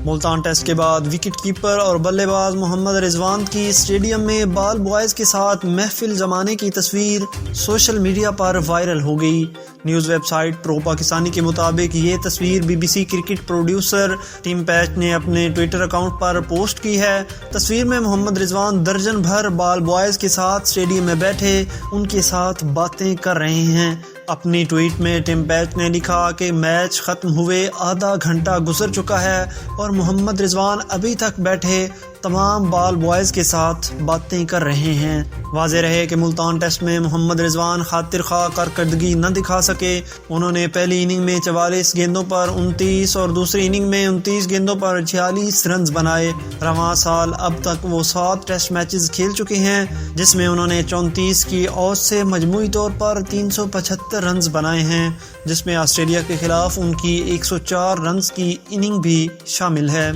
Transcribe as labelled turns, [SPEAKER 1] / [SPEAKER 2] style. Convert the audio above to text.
[SPEAKER 1] Multan test کے بعد wicket keeper اور بلے باز محمد رضوان کی اسٹیڈیم میں بال بوائز کے ساتھ محفل جمانے کی تصویر سوشل میڈیا پر وائرل ہو گئی۔ News website pro Pakistani کے مطابق یہ تصویر B B C cricket producer Tim Peach نے اپنے ٹویٹر اکاؤنٹ پر پوسٹ کی ہے۔ تصویر میں محمد رضوان درجن بھر بال بوائز کے ساتھ اسٹیڈیم میں بیٹھے ان کے ساتھ باتیں کر رہے ہیں۔ اپنی ٹویٹ میں ٹیم پیچ نے لکھا کہ میچ ختم ہوئے آدھا گھنٹہ گزر چکا ہے اور محمد رضوان ابھی تک بیٹھے تمام بال بوائز کے ساتھ باتیں کر رہے ہیں۔ واضح رہے کہ ملتان ٹیسٹ میں محمد رضوان خاطر خواہ کارکردگی نہ دکھا سکے۔ انہوں نے پہلی اننگ میں 44 گیندوں پر 29 اور دوسری اننگ میں 29 گیندوں پر 46 رنز بنائے۔ رواں سال اب تک وہ 7 ٹیسٹ میچز کھیل چکے ہیں جس میں انہوں نے 34 کی اوسط سے مجموعی طور پر 375 رنز بنائے ہیں، جس میں آسٹریلیا کے خلاف ان کی 104 رنز کی اننگ بھی شامل ہے۔